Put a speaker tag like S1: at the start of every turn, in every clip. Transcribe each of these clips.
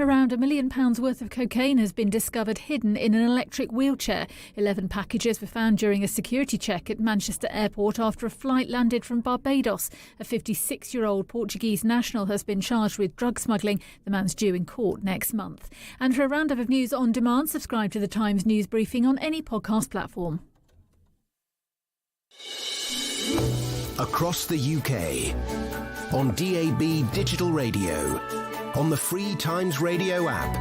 S1: Around £1 million worth of cocaine has been discovered hidden in an electric wheelchair. 11 packages were found during a security check at Manchester Airport after a flight landed from Barbados. A 56-year-old Portuguese national has been charged with drug smuggling. The man's due in court next month. And for a roundup of news on demand, subscribe to the Times News Briefing on any podcast platform.
S2: Across the UK, on DAB digital radio, on the free Times Radio app,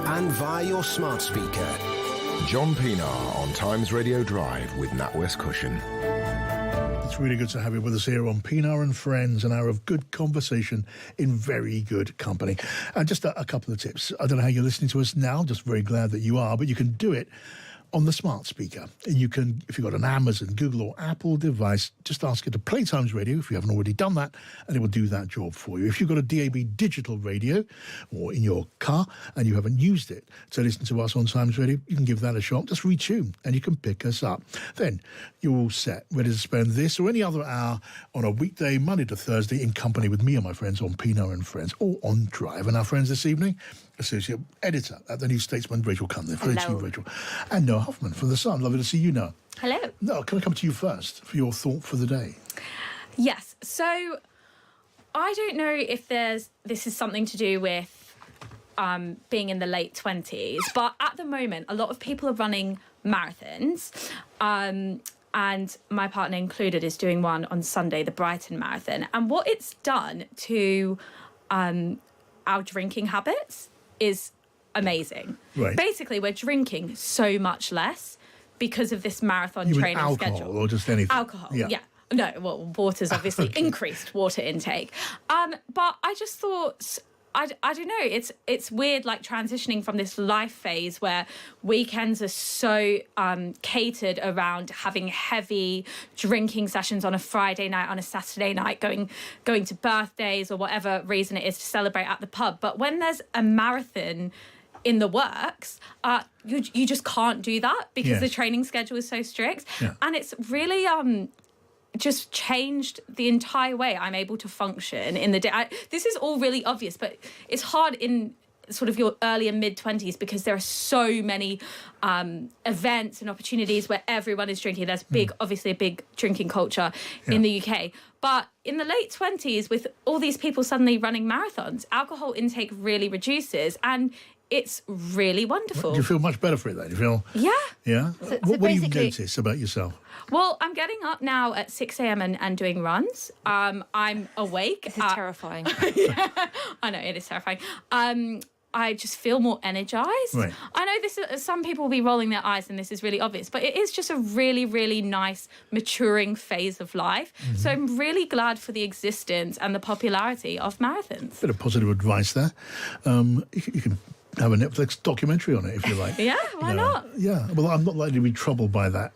S2: and via your smart speaker.
S3: John Pienaar on Times Radio Drive with NatWest Cushion.
S4: It's really good to have you with us here on Pienaar and Friends, an hour of good conversation in very good company. And just a couple of tips. I don't know how you're listening to us now, just very glad that you are, but you can do it on the smart speaker. And you can, if you've got an Amazon, Google or Apple device, just ask it to play Times Radio if you haven't already done that, and it will do that job for you. If you've got a DAB digital radio or in your car and you haven't used it to listen to us on Times Radio, you can give that a shot. Just retune and you can pick us up. Then you're all set, ready to spend this or any other hour on a weekday, Monday to Thursday, in company with me and my friends on Pienaar and Friends, or on Drive. And our friends this evening, Associate Editor at the New Statesman, Rachel Cunliffe.
S5: Hello.
S4: Hello to you, Rachel. And Noa Hoffman from The Sun. Lovely to see you, Noa.
S5: Hello.
S4: No, can I come to you first for your thought for the day?
S5: Yes. So I don't know if this is something to do with being in the late 20s, but at the moment, a lot of people are running marathons. And my partner included is doing one on Sunday, the Brighton Marathon. And what it's done to our drinking habits is amazing.
S4: Right.
S5: Basically, we're drinking so much less because of this marathon training
S4: alcohol
S5: schedule.
S4: or just anything?
S5: Alcohol, yeah. No, well, water's obviously increased water intake. But I just thought, I don't know, it's weird, like transitioning from this life phase where weekends are so catered around having heavy drinking sessions on a Friday night, on a Saturday night, going to birthdays or whatever reason it is to celebrate at the pub. But when there's a marathon in the works, you just can't do that because the training schedule is so strict. Yeah. And it's really just changed the entire way I'm able to function in the day. This is all really obvious, but it's hard in sort of your early and mid-20s because there are so many events and opportunities where everyone is drinking. There's obviously a big drinking culture in the UK. But in the late 20s, with all these people suddenly running marathons, alcohol intake really reduces, and it's really wonderful.
S4: Do you feel much better for it then? You feel?
S5: Yeah.
S4: Yeah?
S5: So
S4: what do you notice about yourself?
S5: Well, I'm getting up now at 6 a.m. and doing runs. I'm awake.
S6: This is terrifying.
S5: Yeah, I know, it is terrifying. I just feel more energized.
S4: Right.
S5: I know some people will be rolling their eyes and this is really obvious, but it is just a really, really nice maturing phase of life. Mm-hmm. So I'm really glad for the existence and the popularity of marathons.
S4: Bit of positive advice there. You can have a Netflix documentary on it if you like.
S5: Yeah, why not?
S4: Yeah, well, I'm not likely to be troubled by that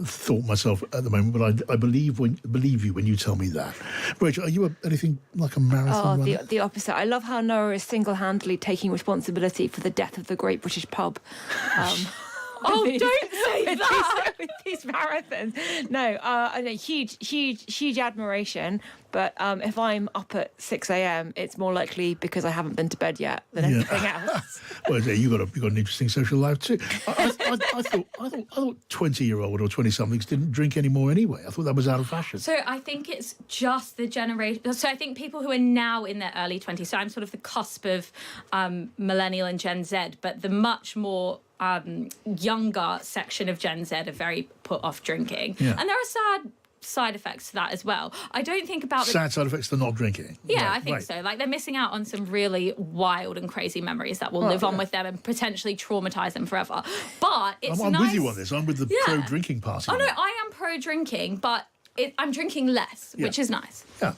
S4: thought myself at the moment, but I believe you when you tell me that. Rachel, are you anything like a marathon runner?
S6: The opposite. I love how Noa is single-handedly taking responsibility for the death of the Great British Pub.
S5: Oh, don't say that!
S6: With these marathons. No, I know, huge admiration. But if I'm up at 6 a.m, it's more likely because I haven't been to bed yet than anything else.
S4: Well, yeah, you got an interesting social life too. I thought 20-year-old or 20-somethings didn't drink anymore anyway. I thought that was out of fashion.
S5: So I think it's just the generation. So I think people who are now in their early 20s. So I'm sort of the cusp of millennial and Gen Z, but the much more younger section of Gen Z are very put off drinking. Yeah. And there are sad side effects to that as well. I don't think about
S4: sad side effects to not drinking.
S5: Yeah, right, I think so. Like, they're missing out on some really wild and crazy memories that will live on with them and potentially traumatize them forever. But it's
S4: I'm
S5: nice.
S4: with you on this. I'm with the pro-drinking party.
S5: Oh no, I am pro-drinking, but I'm drinking less, which is nice.
S4: Yeah.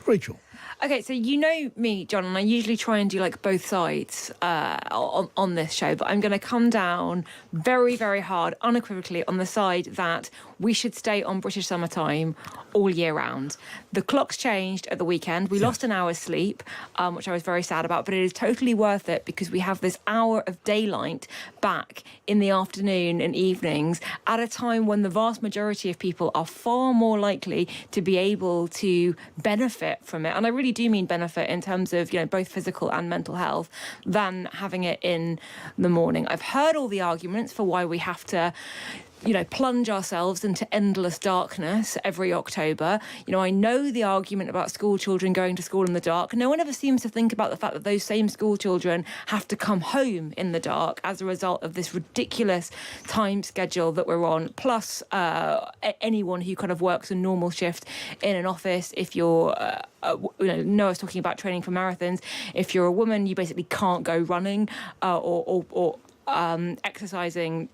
S4: Rachel.
S6: Okay, so you know me, John, and I usually try and do like both sides on this show, but I'm going to come down very, very hard, unequivocally, on the side that we should stay on British summertime all year round. The clocks changed at the weekend. We lost an hour's sleep, which I was very sad about, but it is totally worth it because we have this hour of daylight back in the afternoon and evenings at a time when the vast majority of people are far more likely to be able to benefit from it. And I really do mean benefit in terms of, both physical and mental health than having it in the morning. I've heard all the arguments for why we have to plunge ourselves into endless darkness every October. I know the argument about school children going to school in the dark. No one ever seems to think about the fact that those same school children have to come home in the dark as a result of this ridiculous time schedule that we're on. Plus, anyone who kind of works a normal shift in an office, if you're Noah's talking about training for marathons. If you're a woman, you basically can't go running or exercising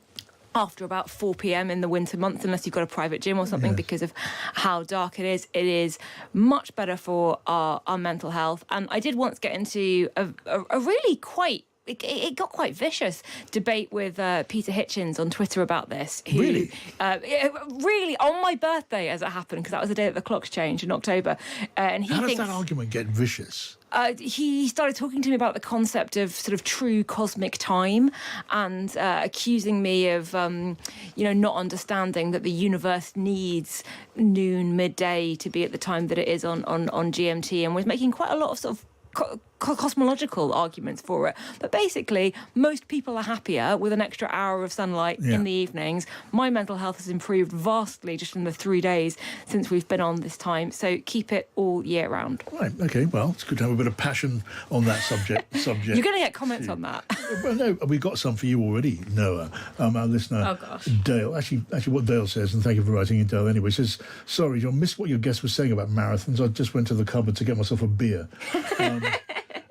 S6: after about 4 p.m. in the winter months, unless you've got a private gym or something, because of how dark it is. It is much better for our mental health. And I did once get into a really quite... It got quite vicious debate with Peter Hitchens on Twitter about this. Who,
S4: really?
S6: Really, on my birthday, as it happened, because that was the day that the clocks changed in October. And he
S4: How
S6: thinks,
S4: does that argument get vicious?
S6: He started talking to me about the concept of sort of true cosmic time and accusing me of, not understanding that the universe needs noon, midday to be at the time that it is on GMT, and was making quite a lot of sort of cosmological arguments for it. But basically, most people are happier with an extra hour of sunlight in the evenings. My mental health has improved vastly just in the 3 days since we've been on this time. So keep it all year round.
S4: Right, OK, well, it's good to have a bit of passion on that subject.
S6: You're going to get comments on that.
S4: Well, no, we've got some for you already, Noah. Our listener, Dale. Actually, what Dale says, and thank you for writing in, Dale, anyway, says, sorry, John, missed what your guest was saying about marathons. I just went to the cupboard to get myself a beer.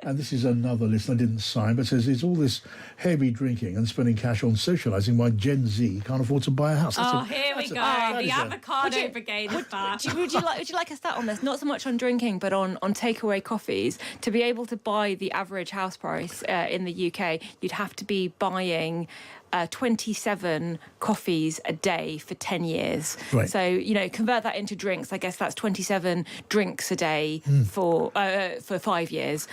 S4: And this is another listener, didn't sign, but says it's all this heavy drinking and spending cash on socialising while Gen Z can't afford to buy a house.
S5: Here we go. The avocado brigade is back.
S6: Would you like a stat on this? Not so much on drinking, but on takeaway coffees. To be able to buy the average house price in the UK, you'd have to be buying 27 coffees a day for 10 years.
S4: Right.
S6: So, convert that into drinks. I guess that's 27 drinks a day for 5 years,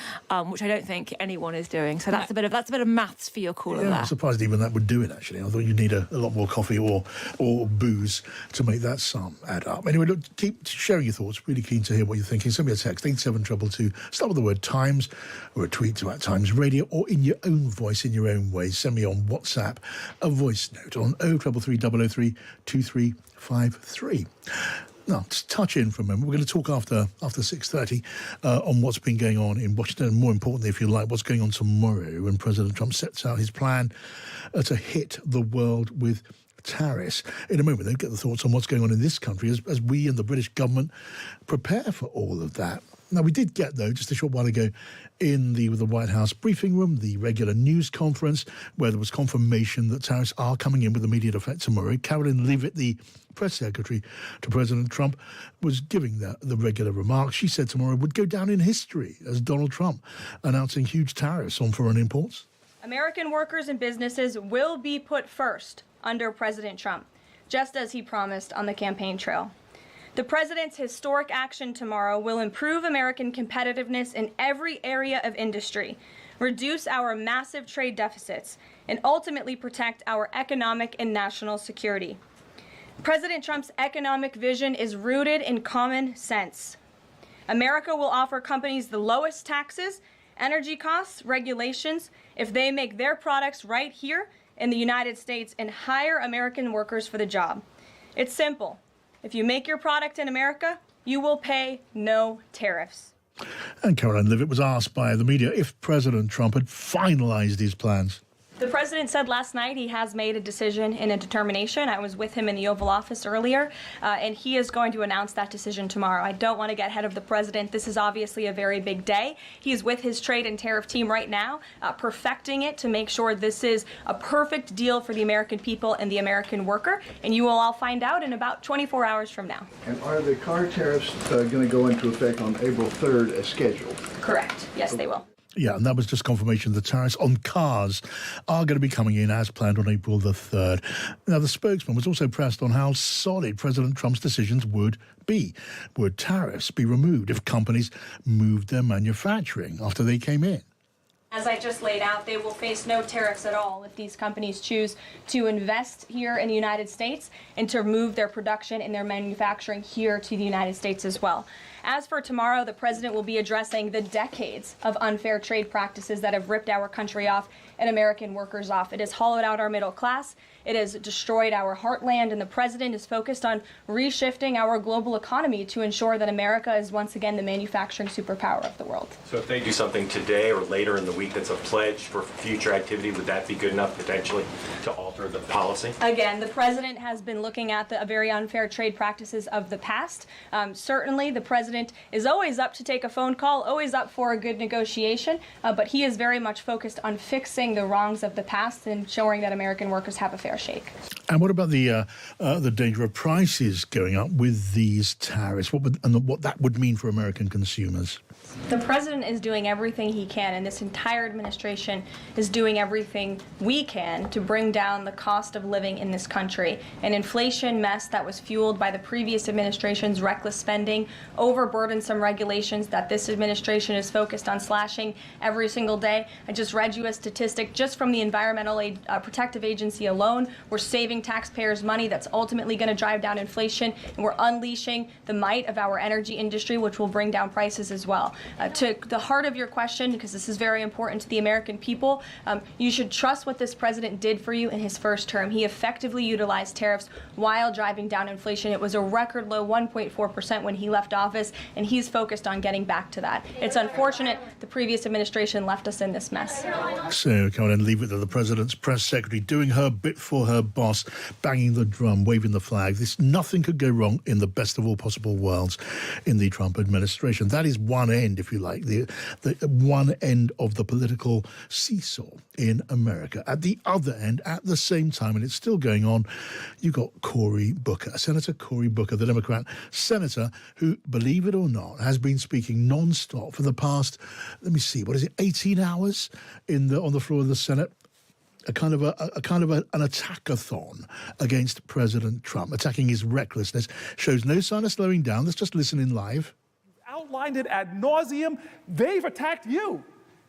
S6: which I don't think anyone is doing. So that's a bit of maths for your caller there.
S4: I'm surprised even that would do it, actually. I thought you'd need a lot more coffee or booze to make that sum add up. Anyway, look, keep sharing your thoughts. Really keen to hear what you're thinking. Send me a text, 87222. Start with the word Times, or a tweet to @Times Radio, or in your own voice, in your own way. Send me on WhatsApp a voice note on 0330 003 2353. Now, just touch in for a moment. We're going to talk after 6:30 on what's been going on in Washington, and more importantly, if you like, what's going on tomorrow when President Trump sets out his plan to hit the world with tariffs. In a moment, they'll get the thoughts on what's going on in this country as we and the British government prepare for all of that. Now, we did get, though, just a short while ago, in the White House briefing room, the regular news conference, where there was confirmation that tariffs are coming in with immediate effect tomorrow. Caroline Leavitt, the press secretary to President Trump, was giving the regular remarks. She said tomorrow would go down in history as Donald Trump announcing huge tariffs on foreign imports.
S7: American workers and businesses will be put first under President Trump, just as he promised on the campaign trail. The president's historic action tomorrow will improve American competitiveness in every area of industry, reduce our massive trade deficits, and ultimately protect our economic and national security. President Trump's economic vision is rooted in common sense. America will offer companies the lowest taxes, energy costs, regulations, if they make their products right here in the United States and hire American workers for the job. It's simple. If you make your product in America, you will pay no tariffs.
S4: And Caroline Leavitt was asked by the media if President Trump had finalised his plans.
S7: The president said last night he has made a decision and a determination. I was with him in the Oval Office earlier, and he is going to announce that decision tomorrow. I don't want to get ahead of the president. This is obviously a very big day. He's with his trade and tariff team right now, perfecting it to make sure this is a perfect deal for the American people and the American worker, and you will all find out in about 24 hours from now.
S8: And are the car tariffs going to go into effect on April 3rd as scheduled?
S7: Correct. Yes, they will.
S4: Yeah, and that was just confirmation the tariffs on cars are going to be coming in as planned on April the 3rd. Now, the spokesman was also pressed on how solid President Trump's decisions would be. Would tariffs be removed if companies moved their manufacturing after they came in?
S7: As I just laid out, they will face no tariffs at all if these companies choose to invest here in the United States and to move their production and their manufacturing here to the United States as well. As for tomorrow, the president will be addressing the decades of unfair trade practices that have ripped our country off and American workers off. It has hollowed out our middle class. It has destroyed our heartland, and the president is focused on reshifting our global economy to ensure that America is once again the manufacturing superpower of the world.
S8: So if they do something today or later in the week that's a pledge for future activity, would that be good enough potentially to alter the policy?
S7: Again, the president has been looking at the very unfair trade practices of the past. Certainly, the president is always up to take a phone call, always up for a good negotiation, but he is very much focused on fixing the wrongs of the past and ensuring that American workers have a fair shake.
S4: And what about the danger of prices going up with these tariffs? What that would mean for American consumers?
S7: The president is doing everything he can, and this entire administration is doing everything we can to bring down the cost of living in this country. An inflation mess that was fueled by the previous administration's reckless spending, overburdensome regulations that this administration is focused on slashing every single day. I just read you a statistic just from the Environmental Protective Agency alone. We're saving taxpayers money that's ultimately going to drive down inflation, and we're unleashing the might of our energy industry, which will bring down prices as well. To the heart of your question, because this is very important to the American people, you should trust what this president did for you in his first term. He effectively utilized tariffs while driving down inflation. It was a record low 1.4% when he left office, and he's focused on getting back to that. It's unfortunate the previous administration left us in this mess.
S4: So come on and leave it to the president's press secretary doing her bit for her boss, banging the drum, waving the flag. Nothing could go wrong in the best of all possible worlds in the Trump administration. That is one end, if you like, the one end of the political seesaw in America. At the other end, at the same time, and it's still going on, you've got Cory Booker, Senator Cory Booker, the Democrat senator who, believe it or not, has been speaking non-stop for the past, 18 hours on the floor of the Senate. An attack-a-thon against President Trump, attacking his recklessness, shows no sign of slowing down. Let's just listen in live.
S9: Outlined it ad nauseum. They've attacked you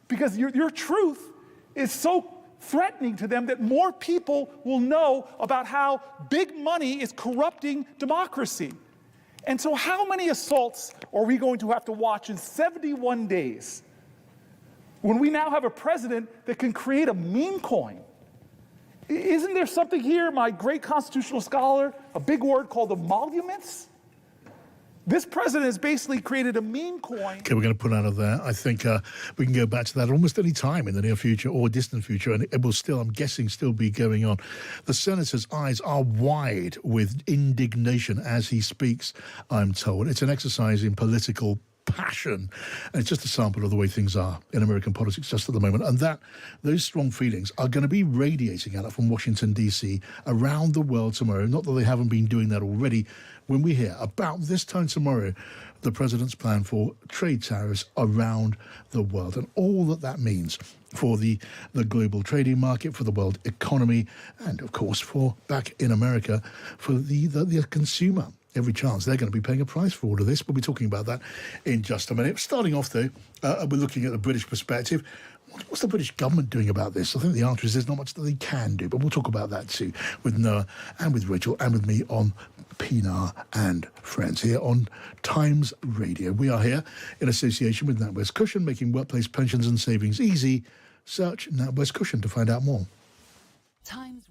S9: because your truth is so threatening to them that more people will know about how big money is corrupting democracy. And so how many assaults are we going to have to watch in 71 days when we now have a president that can create a meme coin? Isn't there something here, my great constitutional scholar, a big word called emoluments? This president has basically created a meme coin.
S4: Okay, we're going to put out of there. I think we can go back to that almost any time in the near future or distant future, and it will still, I'm guessing, still be going on. The senator's eyes are wide with indignation as he speaks, I'm told. It's an exercise in political passion, and it's just a sample of the way things are in American politics just at the moment, and those strong feelings are going to be radiating out from Washington DC around the world tomorrow. Not that they haven't been doing that already, when we hear about this time tomorrow the president's plan for trade tariffs around the world and all that means for the global trading market, for the world economy, and of course for back in America for the consumer. Every chance they're going to be paying a price for all of this. We'll be talking about that in just a minute. Starting off, though, we're looking at the British perspective. What's the British government doing about this? I think the answer is there's not much that they can do, but we'll talk about that too with Noah and with Rachel and with me on Pienaar and Friends here on Times Radio. We are here in association with NatWest Cushion, making workplace pensions and savings easy. Search NatWest Cushion to find out more.
S10: Times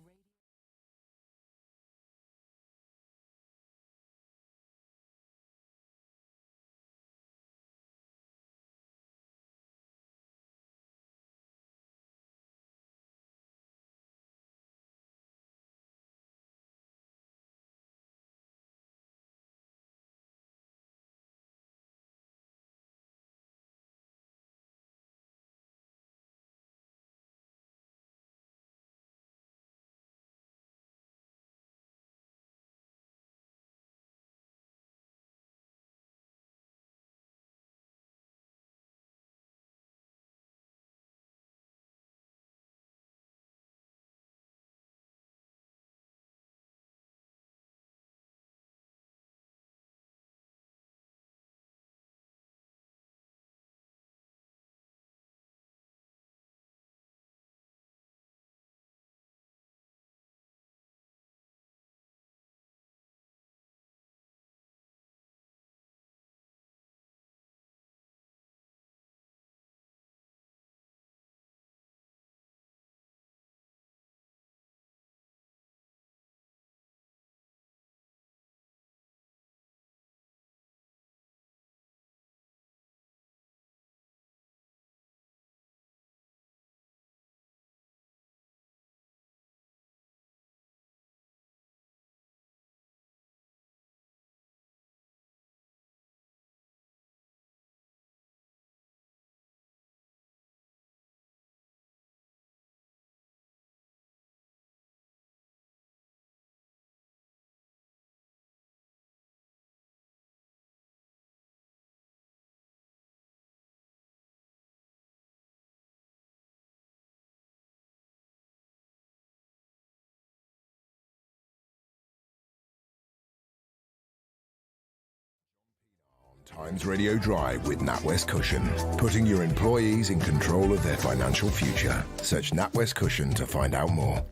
S3: Times Radio Drive with NatWest Cushion, putting your employees in control of their financial future. Search NatWest Cushion to find out more.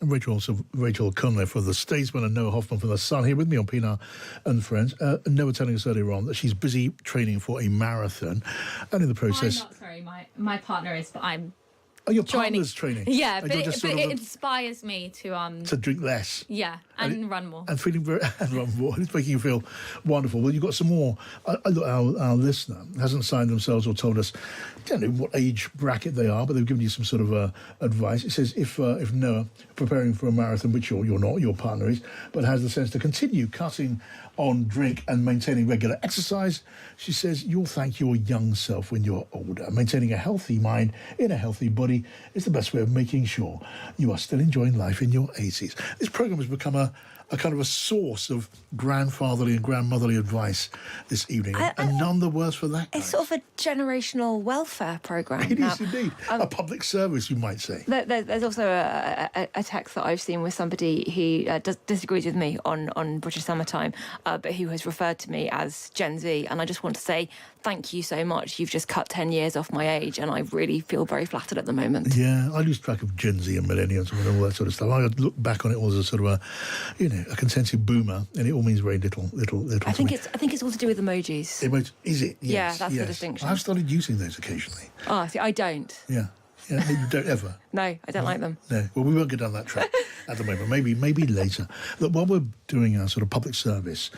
S4: Rachel Cunliffe of the Statesman and Noa Hoffman from the Sun here with me on Pienaar and Friends. Noa telling us earlier on that she's busy training for a marathon, and in the process...
S5: I'm not, sorry, my partner is, but I'm...
S4: Oh, your partner's training?
S5: Yeah, but it inspires me to
S4: drink less.
S5: Yeah, and run more.
S4: And run more. It's making you feel wonderful. Well, you've got some more. Our listener hasn't signed themselves or told us, I don't know what age bracket they are, but they've given you some sort of advice. It says if Noa, preparing for a marathon, which you're not, your partner is, but has the sense to continue cutting on drink and maintaining regular exercise, she says you'll thank your young self when you're older. Maintaining a healthy mind in a healthy body is the best way of making sure you are still enjoying life in your 80s. This programme has become a kind of a source of grandfatherly and grandmotherly advice this evening, and none the worse for that.
S6: It's sort of a generational welfare programme.
S4: It is indeed. A public service, you might say.
S6: There's also a text that I've seen with somebody who disagrees with me on British summertime, but who has referred to me as Gen Z, and I just want to say thank you so much. You've just cut 10 years off my age, and I really feel very flattered at the moment.
S4: Yeah, I lose track of Gen Z and millennials and all that sort of stuff. I look back on it all as a sort of a consented boomer, and it all means very little.
S6: I think it's all to do with emojis.
S4: Is it? Yes,
S6: yeah, that's the distinction.
S4: I've started using those occasionally.
S6: Oh, see, I don't.
S4: Yeah, you don't ever.
S6: No, I don't like them.
S4: No, well, we won't get down that track at the moment. Maybe later. Look, while we're doing our sort of public service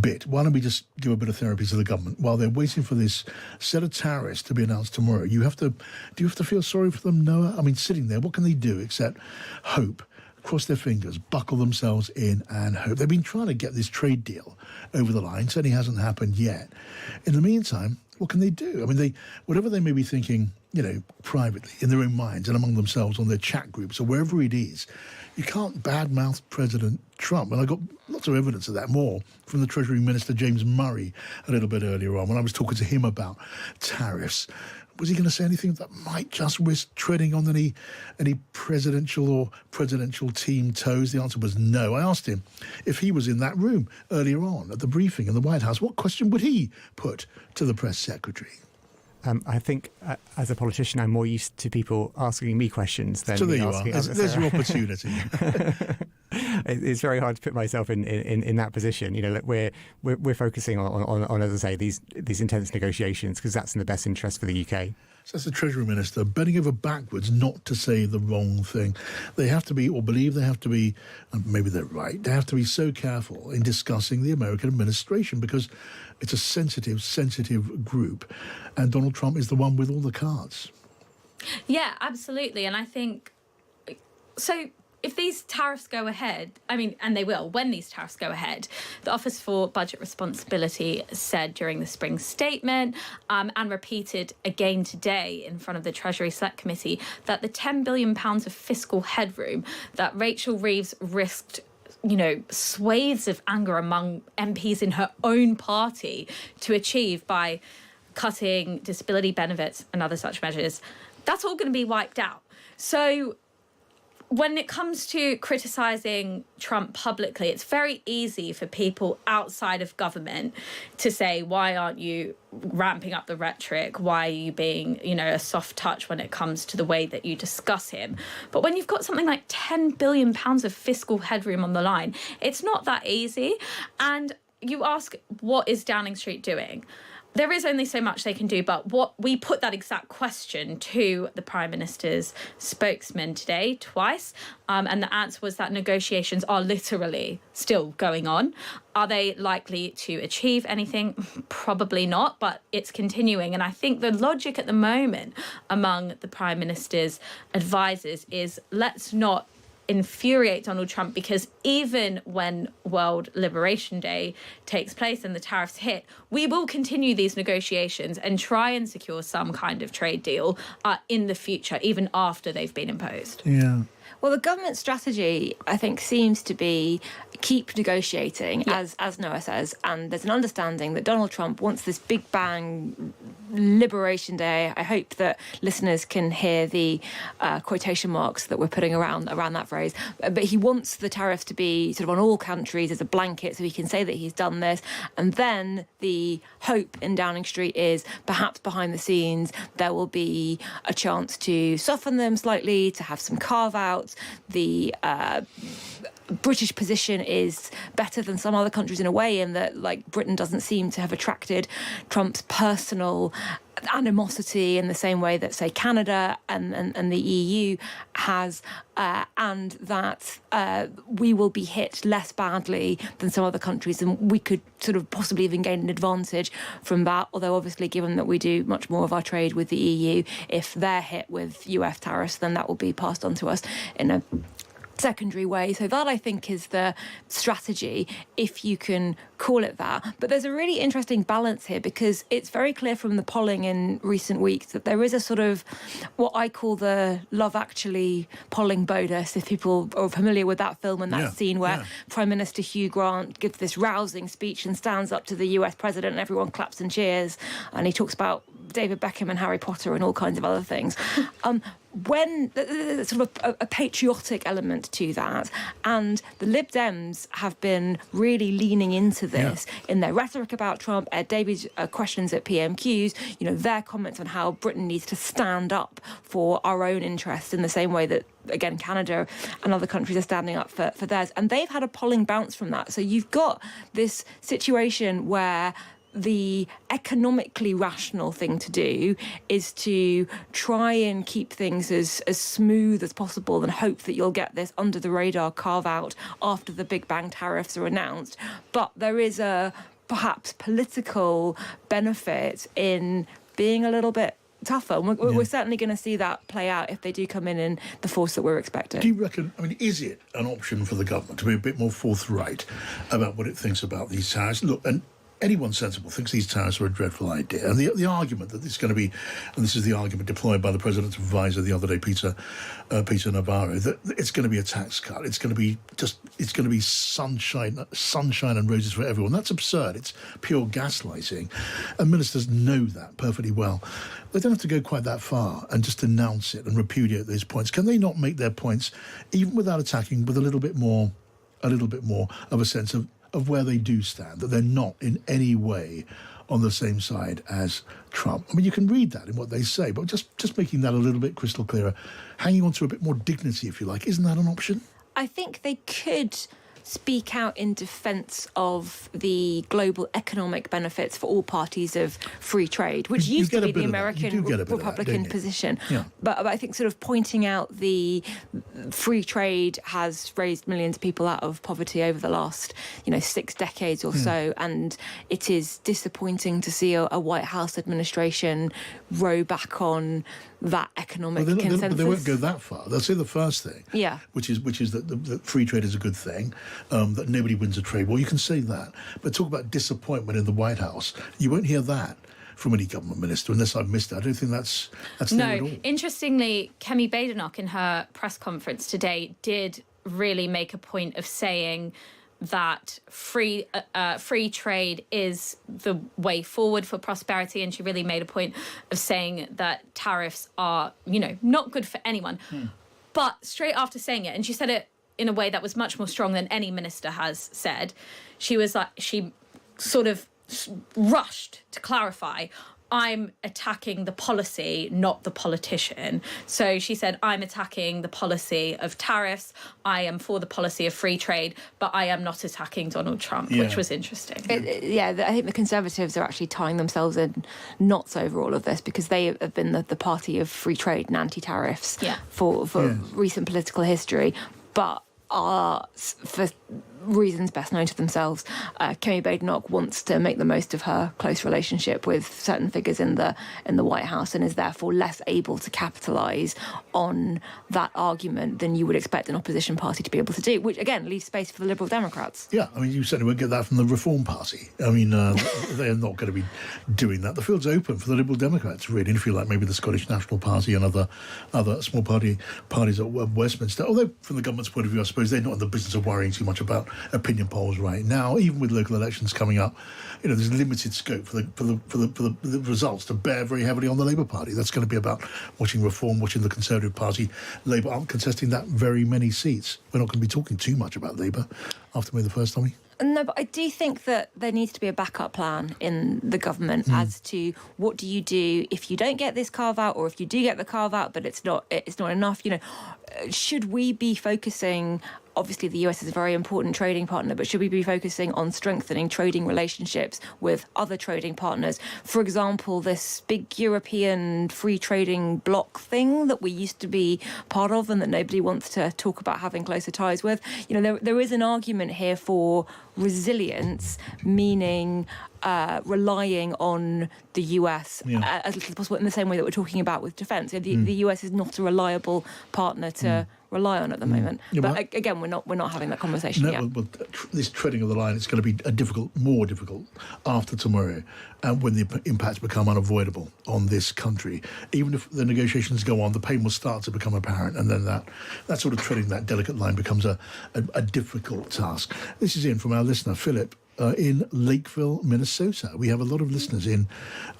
S4: bit, why don't we just give a bit of therapy to the government while they're waiting for this set of tariffs to be announced tomorrow? Do you have to feel sorry for them, Noa? I mean, sitting there, what can they do except hope? Cross their fingers, buckle themselves in and hope. They've been trying to get this trade deal over the line. Certainly hasn't happened yet. In the meantime, what can they do? I mean, whatever they may be thinking, privately, in their own minds and among themselves on their chat groups or wherever it is, you can't badmouth President Trump. And I got lots of evidence of that, more from the Treasury Minister James Murray a little bit earlier on when I was talking to him about tariffs. Was he going to say anything that might just risk treading on any presidential or presidential team toes? The answer was no. I asked him if he was in that room earlier on at the briefing in the White House, what question would he put to the press secretary?
S10: I think as a politician, I'm more used to people asking me questions than
S4: so there you
S10: asking
S4: are.
S10: others.
S4: There's your opportunity.
S10: It's very hard to put myself in that position. We're focusing on as I say, these intense negotiations because that's in the best interest for the UK.
S4: So that's the Treasury Minister bending over backwards not to say the wrong thing. They have to be, or believe they have to be, and maybe they're right, they have to be so careful in discussing the American administration because it's a sensitive group, and Donald Trump is the one with all the cards.
S5: Yeah, absolutely. And I think, so if these tariffs go ahead, and they will, when these tariffs go ahead, the Office for Budget Responsibility said during the spring statement and repeated again today in front of the Treasury Select Committee that the £10 billion of fiscal headroom that Rachel Reeves risked swathes of anger among MPs in her own party to achieve by cutting disability benefits and other such measures, that's all going to be wiped out. So when it comes to criticising Trump publicly, it's very easy for people outside of government to say, why aren't you ramping up the rhetoric? Why are you being, a soft touch when it comes to the way that you discuss him? But when you've got something like £10 billion of fiscal headroom on the line, it's not that easy. And you ask, what is Downing Street doing? There is only so much they can do, but we put that exact question to the Prime Minister's spokesman today, twice, and the answer was that negotiations are literally still going on. Are they likely to achieve anything? Probably not, but it's continuing. And I think the logic at the moment among the Prime Minister's advisors is let's not infuriate Donald Trump, because even when World Liberation Day takes place and the tariffs hit, we will continue these negotiations and try and secure some kind of trade deal in the future, even after they've been imposed.
S4: Yeah.
S6: Well, the government strategy, I think, seems to be keep negotiating, as Noah says, and there's an understanding that Donald Trump wants this big bang Liberation Day. I hope that listeners can hear the quotation marks that we're putting around that phrase. But he wants the tariffs to be sort of on all countries as a blanket, so he can say that he's done this. And then the hope in Downing Street is perhaps behind the scenes there will be a chance to soften them slightly, to have some carve-outs. The British position is better than some other countries in a way, in that, like, Britain doesn't seem to have attracted Trump's personal animosity in the same way that, say, Canada and the EU has, and that we will be hit less badly than some other countries, and we could sort of possibly even gain an advantage from that, although obviously given that we do much more of our trade with the EU, if they're hit with US tariffs, then that will be passed on to us in a secondary way. So that, I think, is the strategy, if you can call it that. But there's a really interesting balance here, because it's very clear from the polling in recent weeks that there is a sort of what I call the Love Actually polling bonus, if people are familiar with that film and that scene where Prime Minister Hugh Grant gives this rousing speech and stands up to the US president and everyone claps and cheers, and he talks about David Beckham and Harry Potter and all kinds of other things. When there's sort of a patriotic element to that, and the Lib Dems have been really leaning into this in their rhetoric about Trump. Ed Davies' questions at PMQs, their comments on how Britain needs to stand up for our own interests in the same way that, again, Canada and other countries are standing up for theirs. And they've had a polling bounce from that. So you've got this situation where the economically rational thing to do is to try and keep things as smooth as possible and hope that you'll get this under-the-radar carve-out after the Big Bang tariffs are announced. But there is a perhaps political benefit in being a little bit tougher. And we're certainly going to see that play out if they do come in the force that we're expecting.
S4: Do you reckon, is it an option for the government to be a bit more forthright about what it thinks about these tariffs? Look, and anyone sensible thinks these tariffs are a dreadful idea. And the argument that it's going to be, and this is the argument deployed by the president's advisor the other day, Peter Navarro, that it's going to be a tax cut. It's going to be sunshine and roses for everyone. That's absurd. It's pure gaslighting. And ministers know that perfectly well. They don't have to go quite that far and just announce it and repudiate those points. Can they not make their points, even without attacking, with a little bit more of a sense of where they do stand, that they're not in any way on the same side as Trump? You can read that in what they say, but just making that a little bit crystal clearer, hanging on to a bit more dignity, if you like, isn't that an option?
S6: I think they could speak out in defence of the global economic benefits for all parties of free trade, which used to be the American Republican position.
S4: Yeah.
S6: But I think sort of pointing out the free trade has raised millions of people out of poverty over the last, 6 decades or so, and it is disappointing to see a White House administration row back on that economic consensus.
S4: But they won't go that far. They'll say the first thing, which is that free trade is a good thing, that nobody wins a trade war. You can say that, but talk about disappointment in the White House. You won't hear that from any government minister, unless I've missed it. I don't think that's there at all.
S5: Interestingly, Kemi Badenoch in her press conference today did really make a point of saying that free trade is the way forward for prosperity, and she really made a point of saying that tariffs are, not good for anyone. But straight after saying it, and she said it in a way that was much more strong than any minister has said, she sort of rushed to clarify, I'm attacking the policy, not the politician. So she said, I'm attacking the policy of tariffs. I am for the policy of free trade, but I am not attacking Donald Trump, which was interesting.
S6: I think the Conservatives are actually tying themselves in knots over all of this, because they have been the party of free trade and anti-tariffs for recent political history, but are for reasons best known to themselves. Kemi Badenoch wants to make the most of her close relationship with certain figures in the White House and is therefore less able to capitalise on that argument than you would expect an opposition party to be able to do, which again leaves space for the Liberal Democrats.
S4: Yeah, I mean, you certainly won't get that from the Reform Party. I mean, they're not going to be doing that. The field's open for the Liberal Democrats, really, and if you like, maybe the Scottish National Party and other small parties at Westminster. Although, from the government's point of view, I suppose they're not in the business of worrying too much about opinion polls right now. Even with local elections coming up, there's limited scope for the results to bear very heavily on the Labour Party. That's going to be about watching Reform, watching the Conservative Party. Labour aren't contesting that very many seats. We're not going to be talking too much about Labour after May the 1st, Tommy.
S6: No, but I do think that there needs to be a backup plan in the government as to what do you do if you don't get this carve-out, or if you do get the carve-out but it's not enough. Should we be focusing... Obviously, the US is a very important trading partner, but should we be focusing on strengthening trading relationships with other trading partners? For example, this big European free trading bloc thing that we used to be part of and that nobody wants to talk about having closer ties with. There is an argument here for resilience, meaning relying on the US as little as possible, in the same way that we're talking about with defence. The US is not a reliable partner to rely on at the moment. But again, we're not having that conversation yet.
S4: Well, this treading of the line, it's going to be more difficult after tomorrow, when the impacts become unavoidable on this country. Even if the negotiations go on, the pain will start to become apparent, and then that sort of treading that delicate line becomes a difficult task. This is in from our listener, Philip, in Lakeville, Minnesota. We have a lot of listeners in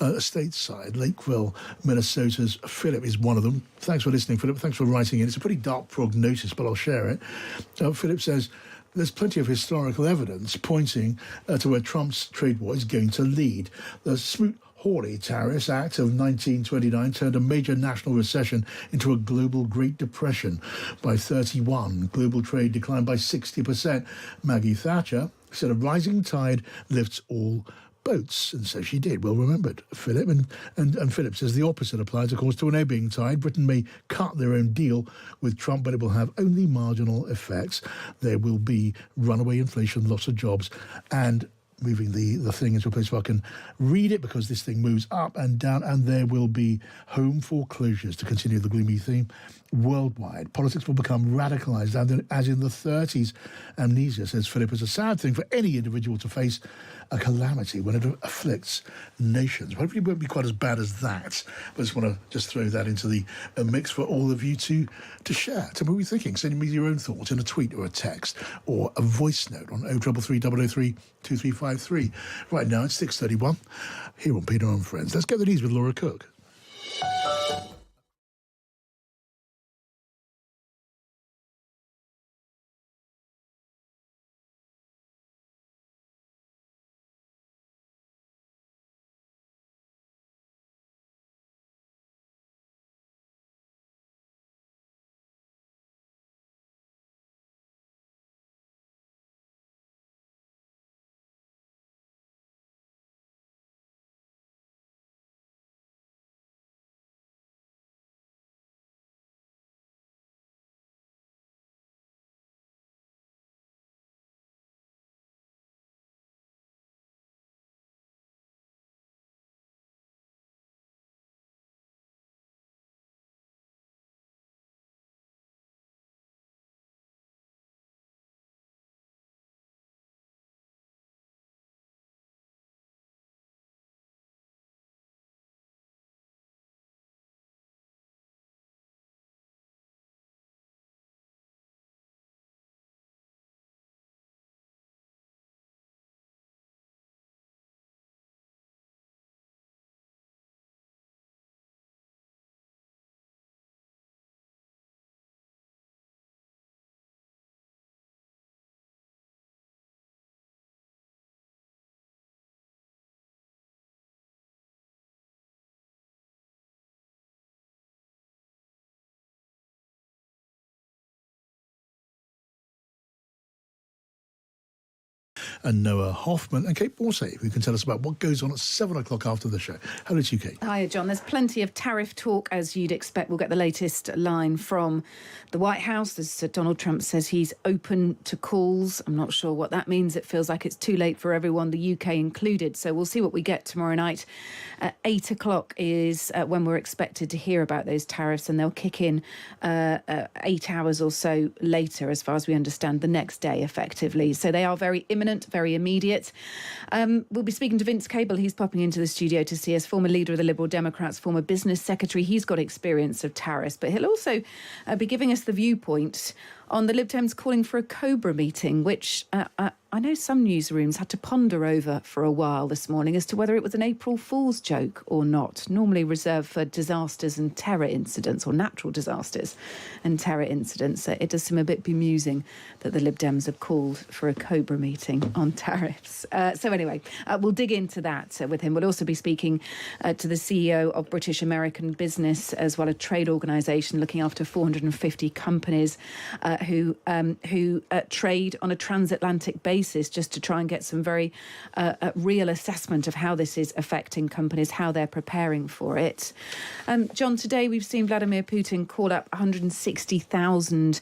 S4: stateside. Lakeville, Minnesota's Philip is one of them. Thanks for listening, Philip. Thanks for writing in. It's a pretty dark prognosis, but I'll share it. Philip says, there's plenty of historical evidence pointing to where Trump's trade war is going to lead. The Smoot-Hawley Tariffs Act of 1929 turned a major national recession into a global Great Depression. By 31, global trade declined by 60%. Maggie Thatcher said a rising tide lifts all boats, and so she did. Well remembered, Philip. And Philip says the opposite applies, of course, to an ebbing tide. Britain may cut their own deal with Trump, but it will have only marginal effects. There will be runaway inflation, loss of jobs, and moving the thing into a place where I can read it, because this thing moves up and down, and there will be home foreclosures, to continue the gloomy theme, worldwide. Politics will become radicalised, as in the 30s. Amnesia, says Philip, is a sad thing for any individual to face a calamity when it afflicts nations. Hopefully it won't be quite as bad as that. But I just want to throw that into the mix for all of you to share. Tell me what you're thinking. Send me your own thoughts in a tweet or a text or a voice note on 0333 003 2353. Right now it's 6:31 here on Pienaar and Friends. Let's get the news with Laura Cook. and Noa Hoffman, and Kate Borsay, who can tell us about what goes on at 7 o'clock after the show. Hello to you, Kate.
S11: Hi, John. There's plenty of tariff talk, as you'd expect. We'll get the latest line from the White House. As Donald Trump says he's open to calls. I'm not sure what that means. It feels like it's too late for everyone, the UK included. So we'll see what we get tomorrow night. 8 o'clock is when we're expected to hear about those tariffs, and they'll kick in 8 hours or so later, as far as we understand, the next day, effectively. So they are very imminent, very immediate. We'll be speaking to Vince Cable. He's popping into the studio to see us, former leader of the Liberal Democrats, former business secretary. He's got experience of tariffs, but he'll also be giving us the viewpoint on the Lib Dems calling for a Cobra meeting, which I know some newsrooms had to ponder over for a while this morning as to whether it was an April Fool's joke or not, normally reserved for disasters and terror incidents, or natural disasters and terror incidents. It does seem a bit bemusing that the Lib Dems have called for a Cobra meeting on tariffs. So anyway, we'll dig into that with him. We'll also be speaking to the CEO of British American Business, as well, a trade organisation looking after 450 companies who trade on a transatlantic basis, just to try and get some very real assessment of how this is affecting companies, how they're preparing for it. John, today we've seen Vladimir Putin call up 160,000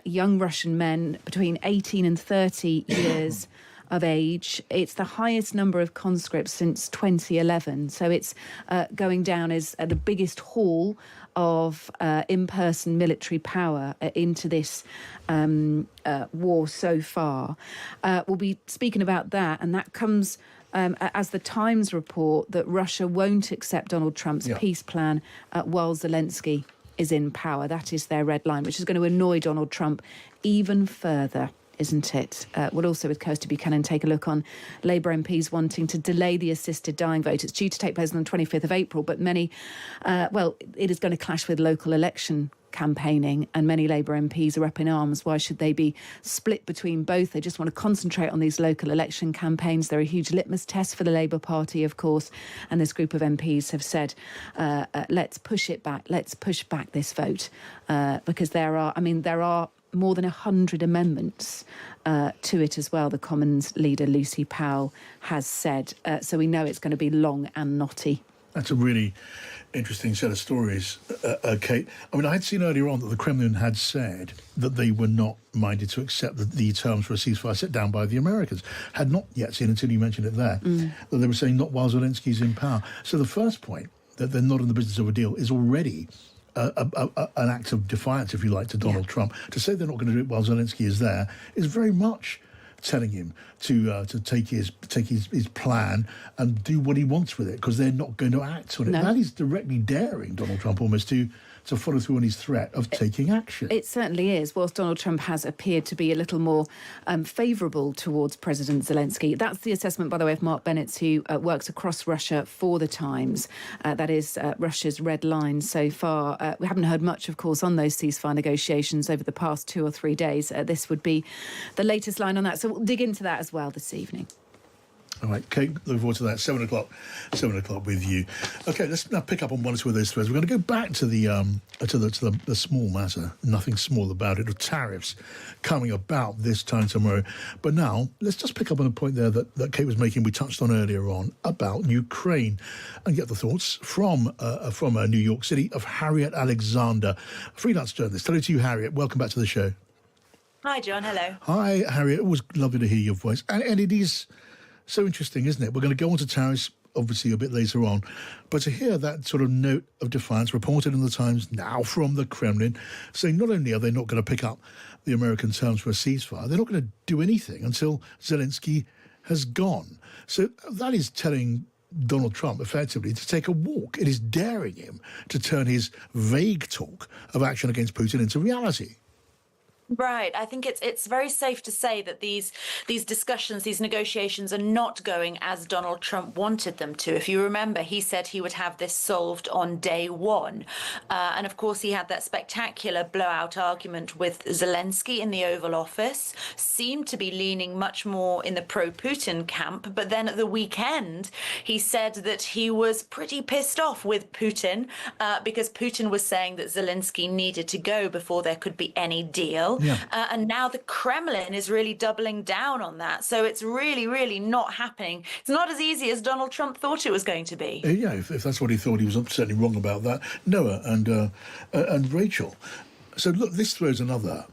S11: young Russian men between 18 and 30 years of age. It's the highest number of conscripts since 2011. So it's going down as the biggest haul of in-person military power into this war so far. We'll be speaking about that, and that comes as the Times report that Russia won't accept Donald Trump's peace plan while Zelensky is in power. That is their red line, which is going to annoy Donald Trump even further, isn't it? We'll also, with Kirsty Buchanan, take a look on Labour MPs wanting to delay the assisted dying vote. It's due to take place on the 25th of April, but many, it is going to clash with local election campaigning, and many Labour MPs are up in arms. Why should they be split between both? They just want to concentrate on these local election campaigns. They're a huge litmus test for the Labour Party, of course, and this group of MPs have said, let's push it back, let's push back this vote, because there are more than 100 amendments to it as well, the Commons leader Lucy Powell has said. So we know it's going to be long and knotty.
S4: That's a really interesting set of stories, Kate. I mean, I had seen earlier on that the Kremlin had said that they were not minded to accept the terms for a ceasefire set down by the Americans. Had not yet seen, until you mentioned it there, that they were saying not while Zelensky's in power. So the first point, that they're not in the business of a deal, is already an act of defiance, if you like, to Donald Trump. To say they're not going to do it while Zelensky is there is very much telling him to take his plan and do what he wants with it, because they're not going to act on it. No. That is directly daring Donald Trump almost to follow through on his threat of taking action.
S11: It certainly is. Whilst Donald Trump has appeared to be a little more favourable towards President Zelensky. That's the assessment, by the way, of Mark Bennett, who works across Russia for The Times. That is Russia's red line so far. We haven't heard much, of course, on those ceasefire negotiations over the past 2 or 3 days. This would be the latest line on that. So we'll dig into that as well this evening.
S4: All right, Kate, looking forward to that. 7 o'clock with you. Okay, let's now pick up on one or two of those threads. We're going to go back to the small matter, nothing small about it, of tariffs coming about this time tomorrow. But now, let's just pick up on a point there that Kate was making, we touched on earlier on, about Ukraine, and get the thoughts from New York City of Harriet Alexander, freelance journalist. Hello to you, Harriet. Welcome back to the show.
S12: Hi, John. Hello.
S4: Hi, Harriet. It was lovely to hear your voice. And it is so interesting, isn't it? We're going to go on to tariffs, obviously, a bit later on. But to hear that sort of note of defiance reported in the Times now from the Kremlin, saying not only are they not going to pick up the American terms for a ceasefire, they're not going to do anything until Zelensky has gone. So that is telling Donald Trump, effectively, to take a walk. It is daring him to turn his vague talk of action against Putin into reality.
S12: Right. I think it's very safe to say that these discussions, these negotiations are not going as Donald Trump wanted them to. If you remember, he said he would have this solved on day one. And of course, he had that spectacular blowout argument with Zelensky in the Oval Office, seemed to be leaning much more in the pro-Putin camp. But then at the weekend, he said that he was pretty pissed off with Putin because Putin was saying that Zelensky needed to go before there could be any deal. deal. And now the Kremlin is really doubling down on that. So it's really, really not happening. It's not as easy as Donald Trump thought it was going to be.
S4: Yeah, if that's what he thought, he was certainly wrong about that. Noah and Rachel. So look, this throws another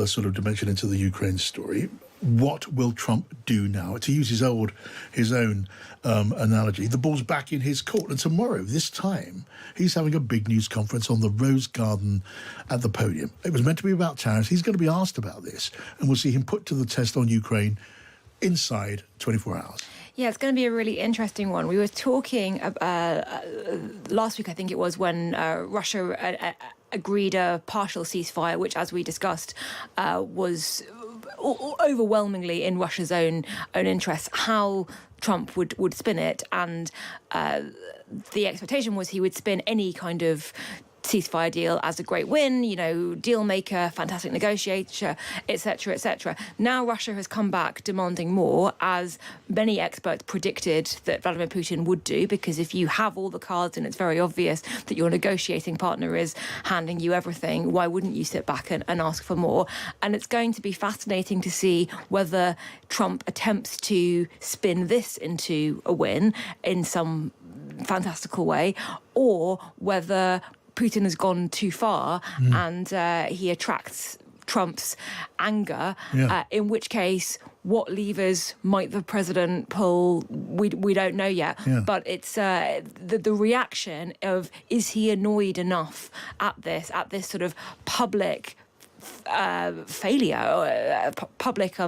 S4: sort of dimension into the Ukraine story. What will Trump do now? To use his own analogy, the ball's back in his court. And tomorrow, this time, he's having a big news conference on the Rose Garden at the podium. It was meant to be about tariffs. He's going to be asked about this, and we'll see him put to the test on Ukraine inside 24 hours.
S6: Yeah, it's going to be a really interesting one. We were talking last week, I think it was, when Russia agreed a partial ceasefire, which, as we discussed, was overwhelmingly in Russia's own interests, how Trump would spin it. And the expectation was he would spin any kind of ceasefire deal as a great win, deal maker, fantastic negotiator, etc., etc. Now Russia has come back demanding more, as many experts predicted that Vladimir Putin would do, because if you have all the cards and it's very obvious that your negotiating partner is handing you everything, why wouldn't you sit back and ask for more? And it's going to be fascinating to see whether Trump attempts to spin this into a win in some fantastical way, or whether Putin has gone too far and he attracts Trump's anger, in which case, what levers might the president pull? We don't know yet. But it's the reaction of, is he annoyed enough at this sort of public failure, public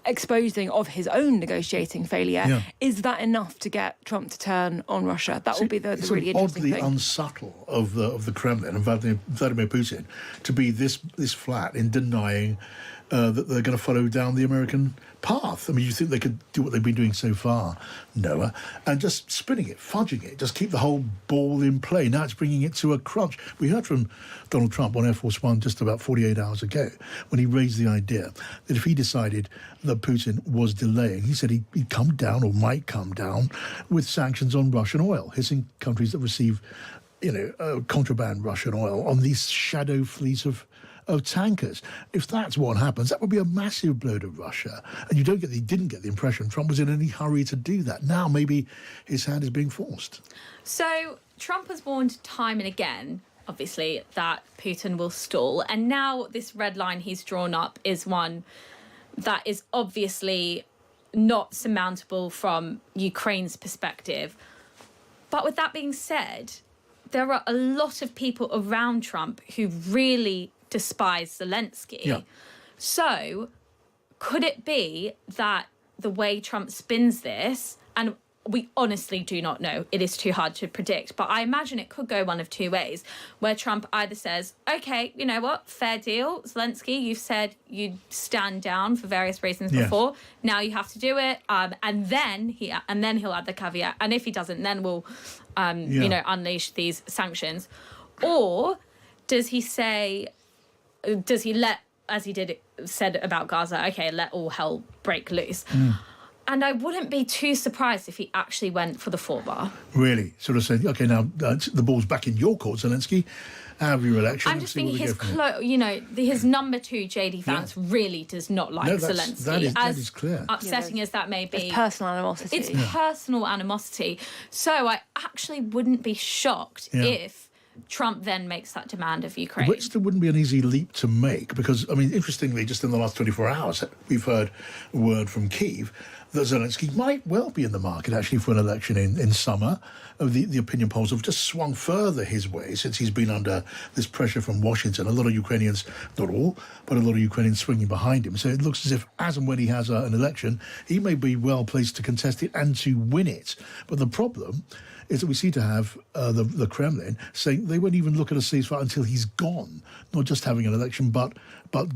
S6: exposing of his own negotiating failure, is that enough to get Trump to turn on Russia? That will be the really interesting thing.
S4: It's oddly unsubtle of the Kremlin and Vladimir Putin to be this flat in denying that they're going to follow down the American path. I mean, you think they could do what they've been doing so far, Noah, and just spinning it, fudging it, just keep the whole ball in play. Now it's bringing it to a crunch. We heard from Donald Trump on Air Force One just about 48 hours ago when he raised the idea that if he decided that Putin was delaying, he said he'd come down or might come down with sanctions on Russian oil, hitting countries that receive, contraband Russian oil on these shadow fleets of tankers. If that's what happens, that would be a massive blow to Russia. And you didn't get the impression Trump was in any hurry to do that. Now maybe his hand is being forced.
S5: So Trump has warned time and again, obviously, that Putin will stall. And now this red line he's drawn up is one that is obviously not surmountable from Ukraine's perspective. But with that being said, there are a lot of people around Trump who really despise Zelensky. So could it be that the way Trump spins this, and we honestly do not know, it is too hard to predict, but I imagine it could go one of two ways, where Trump either says, okay, you know what, fair deal, Zelensky, you've said you'd stand down for various reasons before, now you have to do it, and then he'll add the caveat, and if he doesn't, then we'll unleash these sanctions. Or does he let, as he said about Gaza, okay, let all hell break loose? And I wouldn't be too surprised if he actually went for the 4-bar.
S4: Really? Sort of saying, okay, now the ball's back in your court, Zelensky. Have your election.
S5: I'm just thinking his number 2, J.D. Vance, really does not like Zelensky.
S4: That is clear.
S5: Upsetting as that may be.
S6: It's personal animosity.
S5: It's personal animosity. So I actually wouldn't be shocked if Trump then makes that demand of Ukraine.
S4: Which still wouldn't be an easy leap to make because, I mean, interestingly, just in the last 24 hours, we've heard word from Kyiv that Zelensky might well be in the market, actually, for an election in summer. The opinion polls have just swung further his way since he's been under this pressure from Washington. A lot of Ukrainians, not all, but a lot of Ukrainians swinging behind him. So it looks as if, as and when he has an election, he may be well placed to contest it and to win it. But the problem is that we seem to have the Kremlin saying they won't even look at a ceasefire until he's gone, not just having an election, but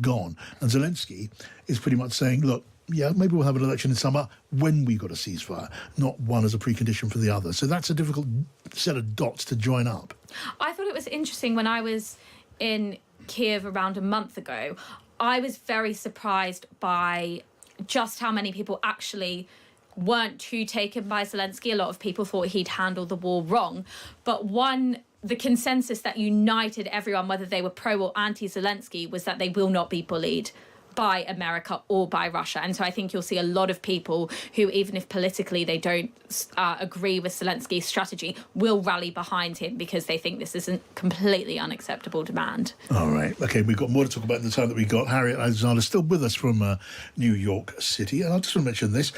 S4: gone. And Zelensky is pretty much saying, look, yeah, maybe we'll have an election in summer when we got a ceasefire, not one as a precondition for the other. So that's a difficult set of dots to join up.
S5: I thought it was interesting when I was in Kiev around a month ago. I was very surprised by just how many people actually weren't too taken by Zelensky. A lot of people thought he'd handled the war wrong. But one the consensus that united everyone, whether they were pro or anti-Zelensky, was that they will not be bullied by America or by Russia. And so I think you'll see a lot of people who, even if politically they don't agree with Zelensky's strategy, will rally behind him because they think this is a completely unacceptable demand.
S4: All right. OK, we've got more to talk about in the time that we've got. Harriet Alexander still with us from New York City. And I just want to mention this.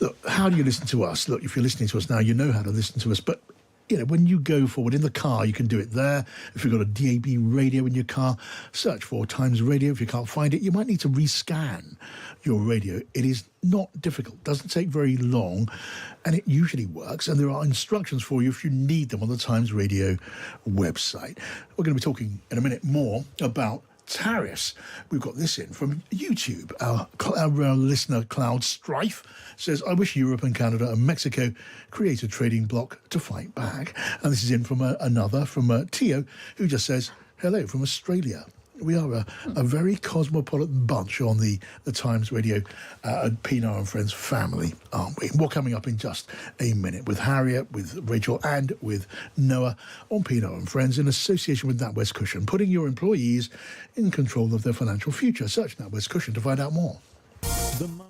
S4: Look, how do you listen to us? Look, if you're listening to us now, you know how to listen to us. But you know, when you go forward in the car, you can do it there. If you've got a DAB radio in your car, search for Times Radio. If you can't find it, you might need to rescan your radio. It is not difficult, doesn't take very long, and it usually works. And there are instructions for you if you need them on the Times Radio website. We're going to be talking in a minute more about tariffs. We've got this in from YouTube. Our listener, Cloud Strife, says, I wish Europe and Canada and Mexico create a trading bloc to fight back. And this is in from another, from Tio, who just says, hello from Australia. We are a very cosmopolitan bunch on the Times Radio Pienaar and Friends family, aren't we? More coming up in just a minute with Harriet, with Rachel and with Noah on Pienaar and Friends in association with NatWest Cushion, putting your employees in control of their financial future. Search NatWest Cushion to find out more. The money.